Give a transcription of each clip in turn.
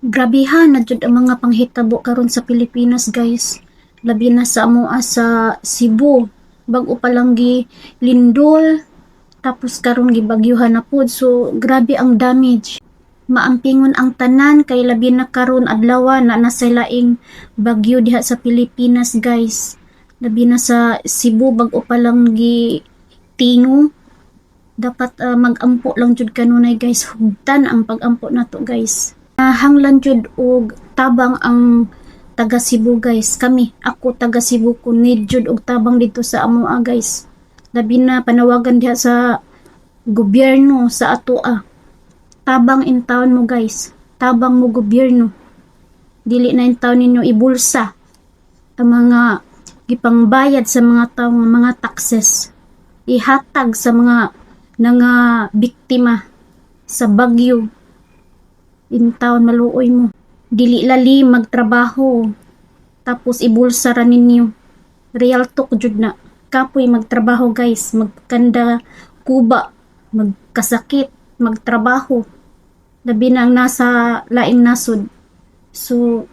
Grabihan na jud ang mga panghitabo karon sa Pilipinas, guys. Labi na sa amoa sa Cebu. Bag-o pa lang gi lindol, tapos karon gibagyuhan na pud. So grabe ang damage. Maampingon ang tanan kay labi na karon adlaw na nasa laing bagyo diha sa Pilipinas, guys. Labi na sa Cebu bag-o pa lang gi tingo. Dapat mag-ampo lang jud kanunay, guys. Hugtan ang pag-ampo nato, guys. Hanglan jud og tabang ang taga Cebu, guys. Ako taga Cebu ko need jud og tabang dito sa amoa, guys. Labi na panawagan diha sa gobyerno sa atoa. Tabang in town mo, guys. Tabang mo gobyerno. Dili na in town ninyo ibulsa ang mga gipangbayad sa mga tao, mga taxes. Ihatag sa mga biktima sa bagyo. In town maluoy mo. Dili lali magtrabaho. Tapos ibulsa ra ninyo. Real talk jud na. Kapoy magtrabaho, guys. Magkanda kuba. Magkasakit. Magtrabaho. Labi na ang nasa laing nasod. So,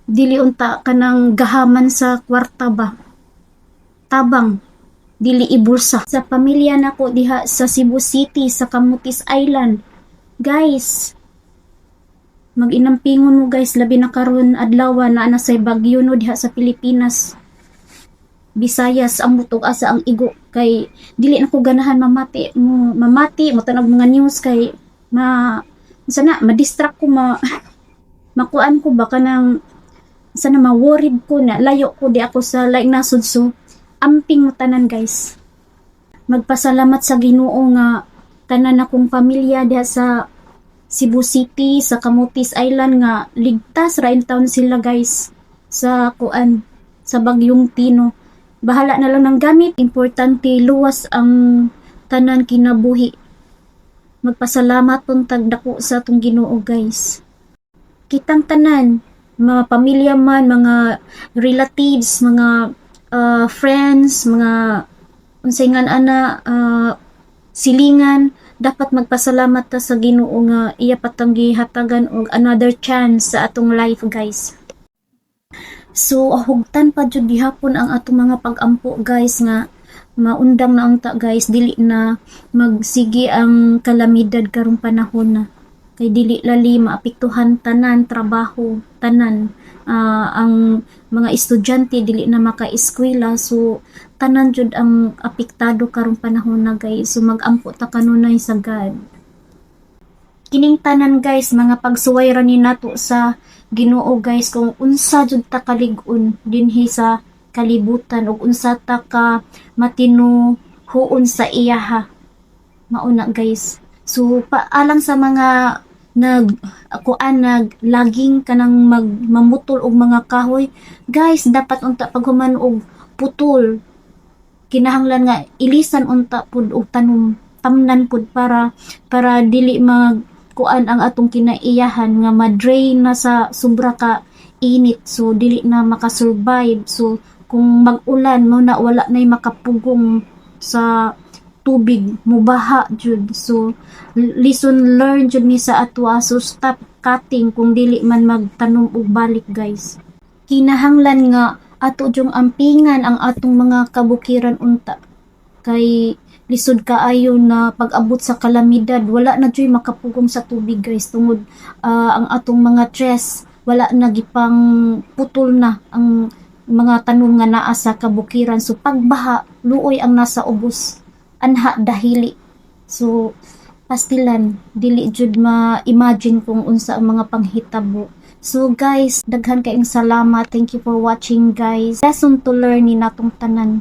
dili unta kanang gahaman sa kwarta ba. Tabang. Dili ibulsa. Sa pamilya nako diha sa Cebu City, sa Camotes Island. Guys, mag-inampingon mo, guys. Labi na karon adlaw na nasay bagyo no diha sa Pilipinas. Bisayas ang mutog asa ang igo kay dili na ko ganahan mamati mo tanong mga news kay sana ma-distract ko makuan ko baka nang sana ma-worried ko na layo ko di ako sa laing nasod. So amping mo tanan, guys. Magpasalamat sa Ginoo nga tanan akong pamilya diha sa Cebu City, sa Camotes Island nga ligtas ra in town sila, guys, sa sa bagyong Tino. Bahala na lang ng gamit. Importante luwas ang tanan kinabuhi. Magpasalamat untag dako sa atong Ginoo, guys. Kitang tanan, mga pamilya man, mga relatives, mga friends, mga unsayngan ana silingan, dapat magpasalamat ta sa Ginoo nga iya patanggi hatagan og another chance sa atong life, guys. So hugtan pa jud gihapon ang atong mga pag-ampo, guys, nga maundang na unta, guys, dili na magsigi ang kalamidad karong panahon na. Kay dili lali maapektuhan tanan trabaho, tanan ang mga estudyante dili na maka-eskwela. So tanan jud ang apektado karong panahon na, guys. So mag-ampo ta kanunay sa God. Kining tanan, guys, mga pagsuway ra ni nato sa Ginoo, guys, kung unsa jud ta kalig-on dinhi sa kalibutan ug unsa ta ka matinuhoon sa iyaha. Mauna, guys. So paalang sa mga laging kanang mamutol og mga kahoy, guys, dapat unta paghuman og putol. Kinahanglan nga ilisan unta pud og tamnan pud para dili ang atong kinaiyahan nga ma-drain na sa sobra ka init. So dili na makasurvive. So kung mag-ulan mo na wala nay makapugong sa tubig, mubaha jud. So lesson learned jud ni sa atwa. So stop cutting kung dili man magtanom og balik, guys. Kinahanglan nga ato jung ampingan ang atong mga kabukiran unta kay lisod kaayo na pag-abot sa kalamidad wala na joy makapugong sa tubig, guys, tungod ang atong mga tres wala na gipang putol na ang mga tanom nga naa sa kabukiran. So pagbaha luoy ang nasa ubos, anha dahili. So pastilan dili jud ma-imagine kung unsa ang mga panghitabo. So guys, daghan kayong salamat. Thank you for watching, guys. Lesson to learn ni natong tanan.